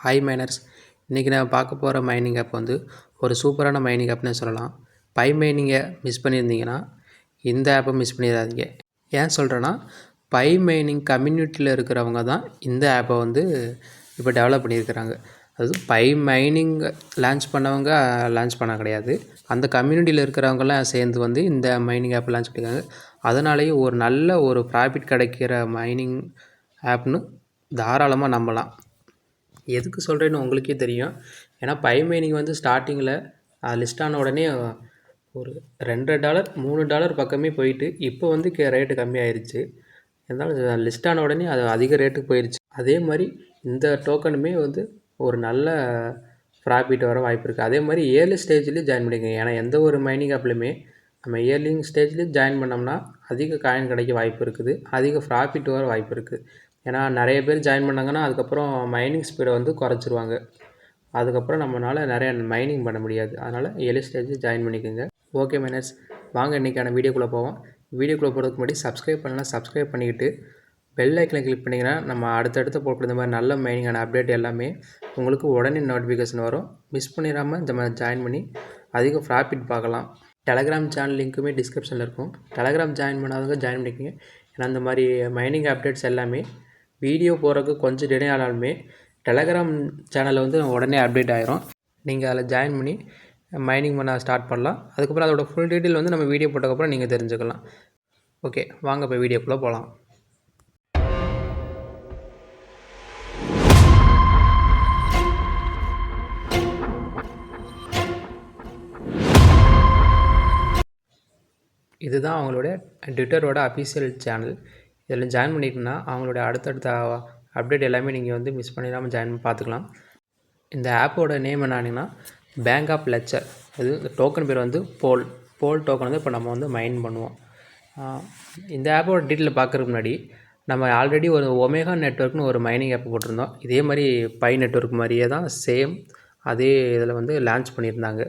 Hi miners. இன்றைக்கி நான் பார்க்க போகிற மைனிங் ஆப் வந்து ஒரு சூப்பரான மைனிங் ஆப்னே சொல்லலாம். பை மைனிங்கை மிஸ் பண்ணியிருந்தீங்கன்னா இந்த ஆப்பை மிஸ் பண்ணிடாதீங்க. ஏன் சொல்கிறேன்னா, பை மைனிங் கம்யூனிட்டியில் இருக்கிறவங்க தான் இந்த ஆப்பை வந்து இப்போ டெவலப் பண்ணியிருக்கிறாங்க. அது பை மைனிங் லான்ச் பண்ணவங்க லான்ச் பண்ண கிடையாது. அந்த கம்யூனிட்டியில் இருக்கிறவங்கலாம் சேர்ந்து வந்து இந்த மைனிங் ஆப் லான்ச் பண்ணியிருக்காங்க. அதனாலேயே ஒரு நல்ல ஒரு ப்ராஃபிட் கிடைக்கிற மைனிங் ஆப்னு தாராளமாக நம்பலாம். எதுக்கு சொல்கிறேன்னு உங்களுக்கே தெரியும். ஏன்னா பை மைனிங் வந்து ஸ்டார்டிங்கில் லிஸ்ட் ஆன உடனே ஒரு $2 $3 பக்கமே போயிட்டு இப்போ வந்து ரேட்டு கம்மியாயிருச்சு. இருந்தாலும் லிஸ்ட் ஆன உடனே அது அதிக ரேட்டுக்கு போயிடுச்சு. அதே மாதிரி இந்த டோக்கனுமே வந்து ஒரு நல்ல ப்ராஃபிட் வர வாய்ப்பு இருக்குது. அதே மாதிரி ஏர்லி ஸ்டேஜ்லேயும் ஜாயின் பண்ணிக்கோங்க. ஏன்னா எந்த ஒரு மைனிங் ஆப்லையுமே நம்ம ஏர்லி ஸ்டேஜ்லேயும் ஜாயின் பண்ணோம்னா அதிக காயின் கிடைக்க வாய்ப்பு இருக்குது, அதிக ப்ராஃபிட் வர வாய்ப்பு இருக்குது. ஏன்னா நிறைய பேர் ஜாயின் பண்ணாங்கன்னா அதுக்கப்புறம் மைனிங் ஸ்பீடை வந்து குறைச்சிருவாங்க. அதுக்கப்புறம் நம்மளால் நிறைய மைனிங் பண்ண முடியாது. அதனால் ஏர்லி ஸ்டேஜ் ஜாயின் பண்ணிக்கோங்க. ஓகே மைனர்ஸ், வாங்க இன்றைக்கான வீடியோக்குள்ளே போவோம். வீடியோக்குள்ளே போகிறதுக்கு முன்னாடி சப்ஸ்கிரைப் பண்ணலாம், சப்ஸ்கிரைப் பண்ணிக்கிட்டு பெல் ஐக்கனை கிளிக் பண்ணிங்கன்னா நம்ம அடுத்தடுத்து போட்டு இந்த மாதிரி நல்ல மைனிங்கான அப்டேட் எல்லாமே உங்களுக்கு உடனே நோட்டிஃபிகேஷன் வரும். மிஸ் பண்ணிடாமல் இந்த மாதிரி ஜாயின் பண்ணி அதிக ப்ராஃபிட் பார்க்கலாம். டெலகிராம் சேனல் லிங்க்குமே டிஸ்கிரிப்ஷனில் இருக்கும். டெலகிராம் ஜாயின் பண்ணாதவங்க ஜாயின் பண்ணிக்கோங்க. ஏன்னா இந்த மாதிரி மைனிங் அப்டேட்ஸ் எல்லாமே வீடியோ போகிறதுக்கு கொஞ்சம் டிலே ஆனாலுமே டெலகிராம் சேனலில் வந்து உடனே அப்டேட் ஆகிரும். நீங்கள் அதில் ஜாயின் பண்ணி மைனிங் பண்ண ஸ்டார்ட் பண்ணலாம். அதுக்கப்புறம் அதோட ஃபுல் டீட்டெயில் வந்து நம்ம வீடியோ போட்டதுக்கப்புறம் நீங்கள் தெரிஞ்சுக்கலாம். ஓகே, வாங்க இப்போ வீடியோக்குள்ளே போகலாம். இதுதான் அவங்களோட ட்விட்டரோட அஃபிஷியல் சேனல். இதில் ஜாயின் பண்ணிட்டோம்னா அவங்களோட அடுத்தடுத்த அப்டேட் எல்லாமே நீங்கள் வந்து மிஸ் பண்ணிடாமல் ஜாயின் பண்ணி பார்த்துக்கலாம். இந்த ஆப்போட நேம் என்னன்னா பேங்க் ஆஃப் லெட்ஜர். இது டோக்கன் பேர் வந்து போல் டோக்கன் வந்து இப்போ நம்ம வந்து மைன் பண்ணுவோம். இந்த ஆப்போட டீட்டெயில் பார்க்குறதுக்கு முன்னாடி நம்ம ஆல்ரெடி ஒரு ஒமேகா நெட்வொர்க்னு ஒரு மைனிங் ஆப் போட்டிருந்தோம். இதே மாதிரி பை நெட்வொர்க் மாதிரியே தான் சேம் அதே இதில் வந்து லான்ச் பண்ணியிருந்தாங்க.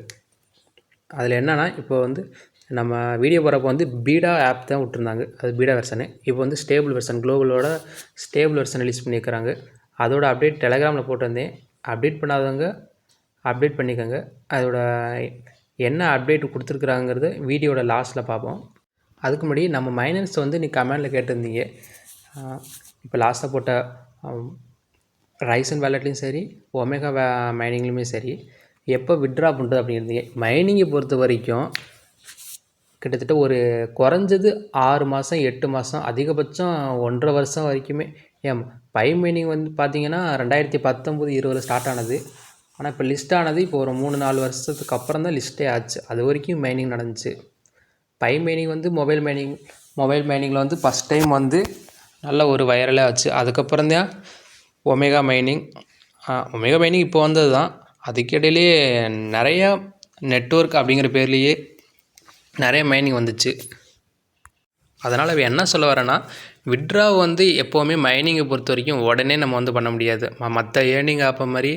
அதில் என்னென்னா இப்போ வந்து நம்ம வீடியோ போகிறப்போ வந்து பீடா ஆப் தான் விட்டுருந்தாங்க. அது பீடா வெர்ஷனு. இப்போ வந்து ஸ்டேபிள் வெர்ஷன், குளோபலோட ஸ்டேபிள் வெர்ஷன் ரிலீஸ் பண்ணியிருக்கிறாங்க. அதோட அப்டேட் டெலகிராமில் போட்டிருந்தேன். அப்டேட் பண்ணாதவங்க அப்டேட் பண்ணிக்கோங்க. அதோட என்ன அப்டேட் கொடுத்துருக்குறாங்கிறது வீடியோட லாஸ்ட்டில் பார்ப்போம். அதுக்கு முன்னாடி நம்ம மைனர்ஸ் வந்து நீ கமெண்டில் கேட்டிருந்தீங்க. இப்போ லாஸ்ட்டாக போட்ட ரைசன் வேலட்லேயும் சரி, ஒமேகா மைனிங்லேயுமே சரி, எப்போ விட்ரா பண்ணுறது அப்படிங்கிறீங்க. மைனிங்கை பொறுத்த வரைக்கும் கிட்டத்தட்ட ஒரு குறைஞ்சது 6 மாதம் 8 மாதம், அதிகபட்சம் 1.5 வருஷம் வரைக்குமே. ஏன் பை மைனிங் வந்து பார்த்திங்கன்னா 2019-20 ஸ்டார்ட் ஆனது. ஆனால் இப்போ லிஸ்ட் ஆனது இப்போ ஒரு 3-4 வருஷத்துக்கு அப்புறம் தான் லிஸ்ட்டே ஆச்சு. அது வரைக்கும் மைனிங் நடந்துச்சு. பை மைனிங் வந்து மொபைல் மைனிங்கில் வந்து ஃபஸ்ட் டைம் வந்து நல்ல ஒரு வைரலாக ஆச்சு. அதுக்கப்புறம் தான் ஒமேகா மைனிங் இப்போ வந்தது தான். அதுக்கிடையிலே நிறையா நெட்வொர்க் அப்படிங்கிற பேர்லேயே நிறைய மைனிங் வந்துச்சு. அதனால் என்ன சொல்ல வரேன்னா, விட்ரா வந்து எப்போவுமே மைனிங்கை பொறுத்த வரைக்கும் உடனே நம்ம வந்து பண்ண முடியாது. மற்ற ஏர்னிங் ஆப்பை மாதிரி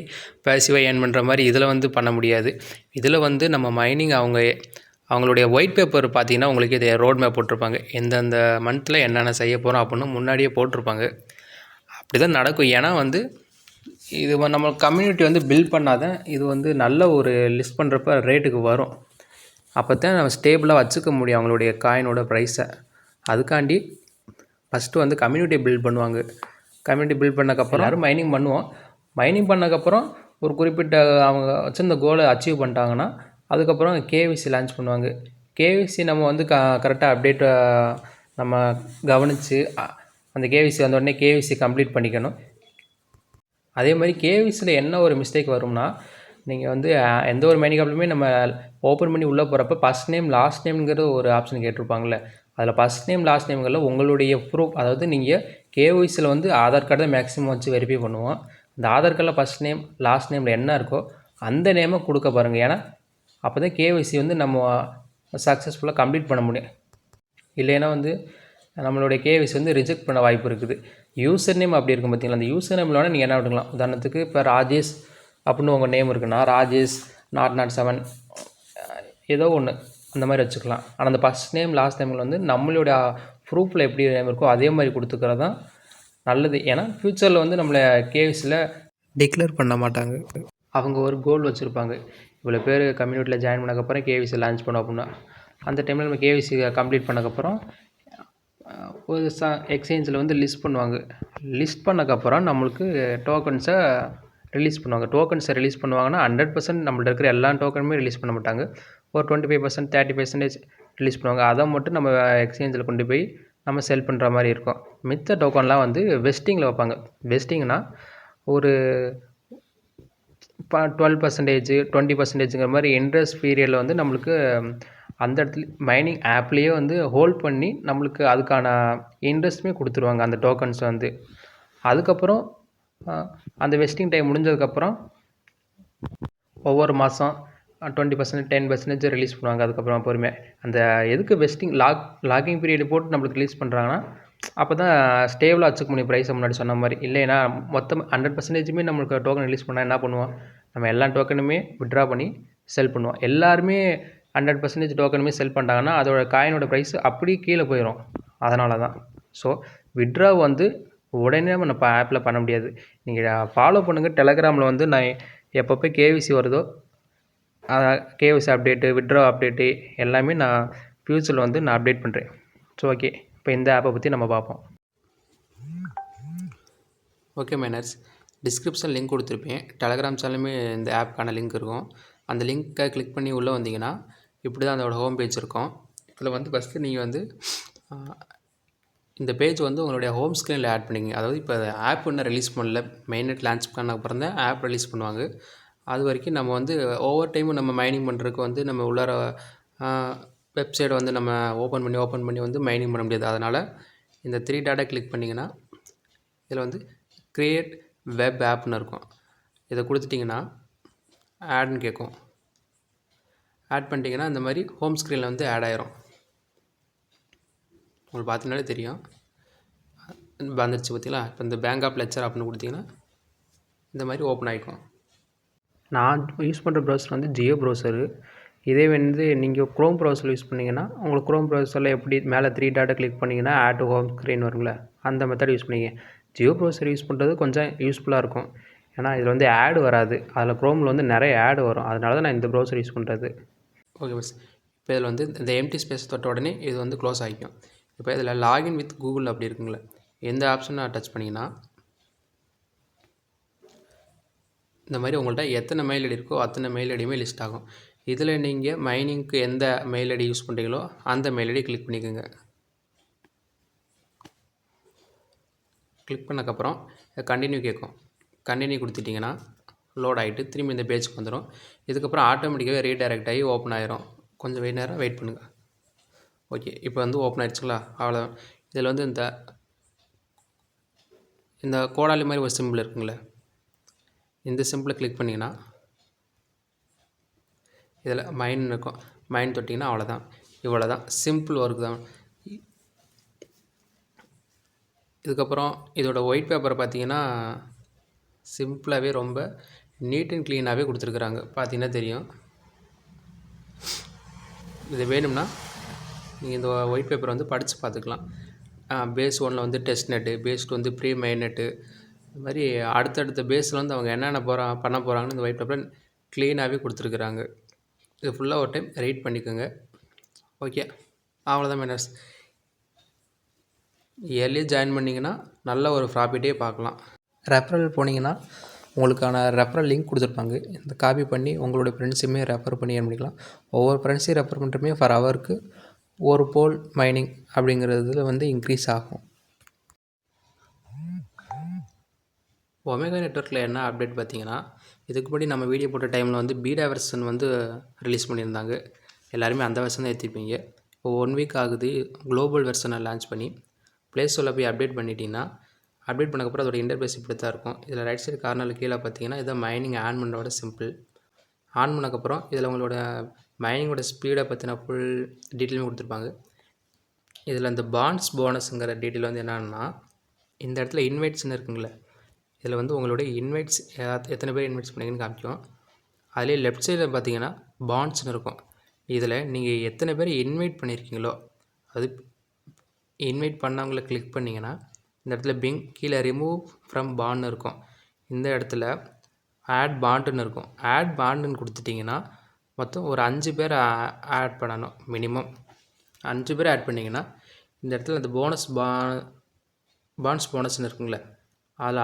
பேசிவாக ஏர்ன் பண்ணுற மாதிரி இதில் வந்து பண்ண முடியாது. இதில் வந்து நம்ம மைனிங் அவங்களுடைய ஒயிட் பேப்பர் பார்த்திங்கன்னா உங்களுக்கு இது ரோட் மேப் போட்டிருப்பாங்க. எந்தெந்த மந்தில் என்னென்ன செய்ய போகிறோம் அப்படின்னு முன்னாடியே போட்டிருப்பாங்க. அப்படி தான் நடக்கும். ஏன்னா வந்து இது நம்ம கம்யூனிட்டி வந்து பில்ட் பண்ணாதான் இது வந்து நல்ல ஒரு லிஸ்ட் பண்ணுறப்ப ரேட்டுக்கு வரும். அப்போ தான் நம்ம ஸ்டேபிளாக வச்சுக்க முடியும் அவங்களுடைய காயினோட ப்ரைஸை. அதுக்காண்டி ஃபஸ்ட்டு வந்து கம்யூனிட்டியை பில்ட் பண்ணுவாங்க. கம்யூனிட்டி பில்ட் பண்ணக்கப்புறம் யாரும் மைனிங் பண்ணுவோம். மைனிங் பண்ணக்கப்புறம் ஒரு குறிப்பிட்ட அவங்க வச்சுருந்த கோலை அச்சீவ் பண்ணிட்டாங்கன்னா அதுக்கப்புறம் கேவிசி லான்ச் பண்ணுவாங்க. கேவிசி நம்ம வந்து கரெக்டாக அப்டேட்டை நம்ம கவனித்து அந்த கேவிசி வந்த உடனே கேவிசி கம்ப்ளீட் பண்ணிக்கணும். அதே மாதிரி கேவிசியில் என்ன ஒரு மிஸ்டேக் வரும்னா, நீங்கள் வந்து எந்த ஒரு மைனிங் ஆப்லையுமே நம்ம ஓப்பன் பண்ணி உள்ளே போகிறப்ப ஃபஸ்ட் நேம் லாஸ்ட் நேம்ங்கிற ஒரு ஆப்ஷன் கேட்டிருப்பாங்கள்ல. அதில் ஃபஸ்ட் நேம் லாஸ்ட் நேம்களில் உங்களுடைய ப்ரூஃப், அதாவது நீங்கள் கேஒய்சியில் வந்து ஆதார் கார்டு தான் மேக்ஸிமம் வச்சு வெரிஃபை பண்ணுவோம். அந்த ஆதார் கார்டில் ஃபஸ்ட் நேம் லாஸ்ட் நேமில் என்ன இருக்கோ அந்த நேமை கொடுக்க பாருங்கள். ஏன்னா அப்போ தான் கேஒய்சி வந்து நம்ம சக்ஸஸ்ஃபுல்லாக கம்ப்ளீட் பண்ண முடியும். இல்லைன்னா வந்து நம்மளுடைய கேஒய்சி வந்து ரிஜெக்ட் பண்ண வாய்ப்பு இருக்குது. யூசர் நேம் அப்படி இருக்கும் பார்த்தீங்களா, அந்த யூசர் நேமில் வேணால் நீங்கள் என்ன விட்டுக்கலாம். உதாரணத்துக்கு இப்போ ராஜேஷ் அப்படின்னு உங்கள் நேம் இருக்குன்னா ராஜேஷ் 007 ஏதோ ஒன்று அந்த மாதிரி வச்சுக்கலாம். ஆனால் அந்த ஃபஸ்ட் நேம் லாஸ்ட் நேமில் வந்து நம்மளோட ப்ரூஃபில் எப்படி நேம் இருக்கோ அதே மாதிரி கொடுத்துக்கிறது தான் நல்லது. ஏன்னா ஃப்யூச்சரில் வந்து நம்மளை கேவிஸில் டிக்ளேர் பண்ண மாட்டாங்க. அவங்க ஒரு கோல் வச்சுருப்பாங்க. இவ்வளோ பேர் கம்யூனிட்டியில் ஜாயின் பண்ணக்கப்புறம் கேவிசி லான்ச் பண்ணோம் அப்படின்னா, அந்த டைமில் நம்ம கேவிசி கம்ப்ளீட் பண்ணக்கப்புறம் ஒரு எக்ஸ்சேஞ்சில் வந்து லிஸ்ட் பண்ணுவாங்க. லிஸ்ட் பண்ணக்கப்புறம் நம்மளுக்கு டோக்கன்ஸை ரிலீஸ் பண்ணுவாங்க. டோக்கன்ஸை ரிலீஸ் பண்ணுவாங்கன்னா 100% நம்மள்ட்ட இருக்கிற எல்லா டோக்கனுமே ரிலீஸ் பண்ண மாட்டாங்க. ஒரு 25% 30% ரிலீஸ் பண்ணுவாங்க. அதை மட்டும் நம்ம எக்ஸ்சேஞ்சில் கொண்டு போய் நம்ம செல் பண்ணுற மாதிரி இருக்கும். மித்த டோக்கன்லாம் வந்து வெஸ்டிங்கில் வைப்பாங்க. வெஸ்டிங்னா ஒரு 12% 20%ங்கிற மாதிரி இன்ட்ரெஸ்ட் பீரியடில் வந்து நம்மளுக்கு அந்த இடத்துல மைனிங் ஆப்லேயே வந்து ஹோல்ட் பண்ணி நம்மளுக்கு அதுக்கான இன்ட்ரெஸ்ட்டுமே கொடுத்துருவாங்க அந்த டோக்கன்ஸ் வந்து. அதுக்கப்புறம் அந்த வெஸ்டிங் டைம் முடிஞ்சதுக்கப்புறம் ஒவ்வொரு மாதம் 20% 10% ரிலீஸ் பண்ணுவாங்க. அதுக்கப்புறம் பொறுமையாக அந்த எதுக்கு வெஸ்டிங் லாக்கிங் பீரியட் போட்டு நம்மளுக்கு ரிலீஸ் பண்ணுறாங்கன்னா, அப்போ தான் ஸ்டேபிளாக வச்சுக்க முடியும் ப்ரைஸை முன்னாடி சொன்ன மாதிரி. இல்லைன்னா மொத்தம் 100%மே நம்மளுக்கு டோக்கன் ரிலீஸ் பண்ணால் என்ன பண்ணுவோம், நம்ம எல்லா டோக்கனுமே விட்ரா பண்ணி செல் பண்ணுவோம். எல்லாருமே 100% டோக்கனுமே செல் பண்ணிட்டாங்கன்னா அதோட காயினோட ப்ரைஸ் அப்படியே கீழே போயிடும். அதனால தான். ஸோ விட்ரா வந்து உடனே நம்ம ஆப்பில் பண்ண முடியாது. நீங்கள் ஃபாலோ பண்ணுங்கள். டெலகிராமில் வந்து நான் எப்பப்போ கேவிசி வருதோ கேவிசி அப்டேட்டு, விட்ரா அப்டேட்டு எல்லாமே நான் ஃப்யூச்சரில் வந்து நான் அப்டேட் பண்ணுறேன். ஸோ ஓகே, இப்போ இந்த ஆப்பை பற்றி நம்ம பார்ப்போம். ஓகே மைனர்ஸ், டிஸ்கிரிப்ஷன் லிங்க் கொடுத்துருப்பேன். டெலகிராம் சேனலுமே இந்த ஆப்புக்கான லிங்க் இருக்கும். அந்த லிங்க்கை கிளிக் பண்ணி உள்ளே வந்தீங்கன்னா இப்படி தான் அதோட ஹோம் பேஜ் இருக்கும். இதில் வந்து ஃபஸ்ட்டு நீங்கள் வந்து இந்த பேஜ் வந்து உங்களுடைய ஹோம் ஸ்க்ரீனில் ஆட் பண்ணிங்க. அதாவது இப்போ ஆப் இன்னும் ரிலீஸ் பண்ணல, மெயின்நெட் லான்ச் பண்ண அப்புறம் தான் ஆப் ரிலீஸ் பண்ணுவாங்க. அது வரைக்கும் நம்ம வந்து ஒவ்வொரு டைமும் நம்ம மைனிங் பண்ணுறதுக்கு வந்து நம்ம உள்ளார வெப்சைட்டை வந்து நம்ம ஓப்பன் பண்ணி வந்து மைனிங் பண்ண முடியாது. அதனால் இந்த 3 டாட்டை கிளிக் பண்ணிங்கன்னா இதில் வந்து க்ரியேட் வெப் ஆப்னு இருக்கும். இதை கொடுத்துட்டிங்கன்னா ஆட்னு கேட்கும். ஆட் பண்ணிட்டீங்கன்னா இந்த மாதிரி ஹோம் ஸ்க்ரீனில் வந்து ஆட் ஆயிரும். உங்களுக்கு பார்த்தீங்கனாலே தெரியும் வந்துருச்சு பார்த்தீங்களா. இப்போ இந்த பேங்க் ஆஃப் லெட்சர் அப்படின்னு கொடுத்தீங்கன்னா இந்த மாதிரி ஓப்பன் ஆகிக்கும். நான் யூஸ் பண்ணுற ப்ரௌசர் வந்து ஜியோ ப்ரௌசரு. இதே வந்து நீங்கள் க்ரோம் ப்ரௌசர் யூஸ் பண்ணிங்கன்னா உங்களுக்கு க்ரோம் ப்ரௌசரில் எப்படி மேலே 3 டாட்டை கிளிக் பண்ணிங்கன்னா ஆட் டு ஹோம் ஸ்க்ரீன் வருங்களே, அந்த மெத்தட் யூஸ் பண்ணிங்க. ஜியோ ப்ரௌசர் யூஸ் பண்ணுறது கொஞ்சம் யூஸ்ஃபுல்லாக இருக்கும். ஏன்னா இதில் வந்து ஆடு வராது. அதில் க்ரோமில் வந்து நிறைய ஆடு வரும். அதனால தான் நான் இந்த ப்ரௌசர் யூஸ் பண்ணுறது. ஓகே பஸ், இப்போ இதில் வந்து இந்த எம்டி ஸ்பேஸ் தொட்ட உடனே இது வந்து க்ளோஸ் ஆகிக்கும். இப்போ இதில் லாகின் வித் கூகுள் அப்படி இருக்குங்களே, எந்த ஆப்ஷன் டச் பண்ணிங்கன்னா இந்த மாதிரி உங்கள்கிட்ட எத்தனை மெயில் ஐடி இருக்கோ அத்தனை மெயில் ஐடியுமே லிஸ்ட் ஆகும். இதில் நீங்கள் மைனிங்க்கு எந்த மெயில் ஐடி யூஸ் பண்ணுறீங்களோ அந்த மெயில் ஐடி கிளிக் பண்ணிக்கோங்க. கிளிக் பண்ணக்கப்புறம் கண்டினியூ கேட்கும். கண்டினியூ கொடுத்துட்டிங்கன்னா லோட் ஆகிட்டு திரும்பி இந்த பேஜுக்கு வந்துடும். இதுக்கப்புறம் ஆட்டோமேட்டிக்காகவே ரீடைரக்ட் ஆகி ஓப்பன் ஆகிரும். கொஞ்சம் நேரம் வெயிட் பண்ணுங்கள். ஓகே, இப்போ வந்து ஓப்பன் ஆகிடுச்சுங்களா, அவ்வளோ. இதில் வந்து இந்த கோடாலி மாதிரி ஒரு சிம்பிள் இருக்குங்களே, இந்த சிம்பிளை கிளிக் பண்ணிங்கன்னா இதில் மைன் இருக்கும். மைன் தொட்டிங்கன்னா அவ்வளோதான். இவ்வளோ தான், சிம்பிள் ஒர்க் தான். இதுக்கப்புறம் இதோட ஒயிட் பேப்பரை பார்த்தீங்கன்னா சிம்பிளாகவே ரொம்ப நீட் அண்ட் க்ளீனாகவே கொடுத்துருக்குறாங்க. பார்த்தீங்கன்னா தெரியும். இது வேணும்னா நீங்கள் இந்த ஒயிட் பேப்பரை வந்து படித்து பார்த்துக்கலாம். பேஸ் 1ல் வந்து டெஸ்ட் நெட்டு, பேஸ் 2 வந்து ப்ரீ மெயின் நெட்டு, இது மாதிரி அடுத்தடுத்த பேஸில் வந்து அவங்க என்னென்ன பண்ண போகிறாங்கன்னு இந்த ஒயிட் பேப்பரில் க்ளீனாகவே கொடுத்துருக்குறாங்க. இது ஃபுல்லாக ஒரு டைம் ரீட் பண்ணிக்கோங்க. ஓகே, அவ்வளோதான் மைனர்ஸ். இயர்லி ஜாயின் பண்ணிங்கன்னா நல்ல ஒரு ப்ராஃபிட்டே பார்க்கலாம். ரெஃபரல் போனீங்கன்னா உங்களுக்கான ரெஃபரல் லிங்க் கொடுத்துருப்பாங்க. இந்த காப்பி பண்ணி உங்களுடைய ஃப்ரெண்ட்ஸுமே ரெஃபர் பண்ணி பண்ணிக்கலாம். ஒவ்வொரு ஃப்ரெண்ட்ஸையும் ரெஃபர் பண்ணுறமே ஃபர் ஹவருக்கு ஒரு போல் மைனிங் அப்படிங்கிறதுல வந்து இன்க்ரீஸ் ஆகும். ஒமேகா நெட்வொர்க்கில் என்ன அப்டேட் பார்த்தீங்கன்னா, இதுக்கு முன்னாடி நம்ம வீடியோ போட்ட டைமில் வந்து பீடா வெர்ஷன் வந்து ரிலீஸ் பண்ணியிருந்தாங்க. எல்லாருமே அந்த வெர்ஷன் தான் ஏற்றிருப்பீங்க. இப்போ 1 வீக் ஆகுது குளோபல் வெர்ஷனை லான்ச் பண்ணி. ப்ளே ஸ்டோரில் போய் அப்டேட் பண்ணிட்டீங்கன்னா, அப்டேட் பண்ணக்கப்புறம் அதோட இன்டர்ஃபேஸ் இப்படி தான் இருக்கும். இதில் ரைட் சைடு கார்னரில் கீழே பார்த்தீங்கன்னா இதை மைனிங் ஆன் பண்ணுறதோட சிம்பிள். ஆன் பண்ணக்கப்புறம் இதில் உங்களோட மைனிங்கோட ஸ்பீடை பற்றின ஃபுல் டீட்டெயிலுமே கொடுத்துருப்பாங்க. இதில் இந்த பாண்ட்ஸ் போனஸுங்கிற டீட்டெயில் வந்து என்னென்னா, இந்த இடத்துல இன்வைட்ஸ்னு இருக்குங்களே, இதில் வந்து உங்களுடைய இன்வைட்ஸ் எத்தனை பேர் இன்வைட்ஸ் பண்ணிங்கன்னு காமிக்கும். அதிலே லெஃப்ட் சைடில் பார்த்தீங்கன்னா பாண்ட்ஸ்னு இருக்கும். இதில் நீங்கள் எத்தனை பேர் இன்வைட் பண்ணியிருக்கீங்களோ, அது இன்வைட் பண்ணவங்களை கிளிக் பண்ணிங்கன்னா இந்த இடத்துல கீழே ரிமூவ் ஃப்ரம் பான்னு இருக்கும். இந்த இடத்துல ஆட் பாண்டுன்னு இருக்கும். ஆட் பாண்டுன்னு கொடுத்துட்டிங்கன்னா மொத்தம் ஒரு 5 பேர் ஆட் பண்ணணும். மினிமம் 5 பேர் ஆட் பண்ணிங்கன்னா இந்த இடத்துல அந்த பாண்ட்ஸ் போனஸ்ன்னு இருக்குங்களே, அதில்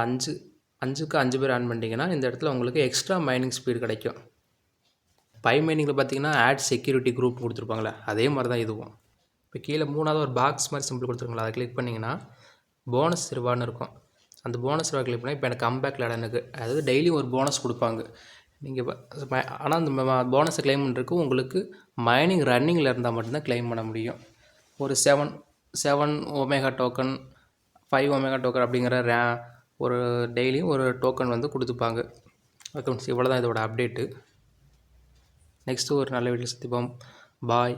5க்கு 5 பேர் ஆட் பண்ணிட்டீங்கன்னா இந்த இடத்துல உங்களுக்கு எக்ஸ்ட்ரா மைனிங் ஸ்பீடு கிடைக்கும். பை மைனிங்கில் பார்த்தீங்கன்னா ஆட் செக்யூரிட்டி குரூப் கொடுத்துருப்பாங்களே, அதே மாதிரி தான் இதுவும். இப்போ கீழே 3வது ஒரு பாக்ஸ் மாதிரி சிம்பிள் கொடுத்துருங்களா, அதை கிளிக் பண்ணிங்கன்னா போனஸ் ரிவார்டுன்னு இருக்கும். அந்த போனஸ் ரிவார்டு கிளிக் பண்ணால் இப்போ எனக்கு கம்பேக் எனக்கு அதாவது டெய்லியும் ஒரு போனஸ் கொடுப்பாங்க. நீங்கள் ஆனால் அந்த போனஸை கிளைம் பண்ணுறதுக்கு உங்களுக்கு மைனிங் ரன்னிங்கில் இருந்தால் மட்டும்தான் கிளைம் பண்ண முடியும். ஒரு 7 ஒமேகா டோக்கன் 5 ஒமேகா டோக்கன் அப்படிங்கிற ஒரு டெய்லியும் ஒரு டோக்கன் வந்து கொடுத்துப்பாங்க. ஓகே, இவ்வளோ தான் இதோட அப்டேட்டு. நெக்ஸ்ட்டு ஒரு நல்ல வீடியோ சந்திப்போம். பாய்.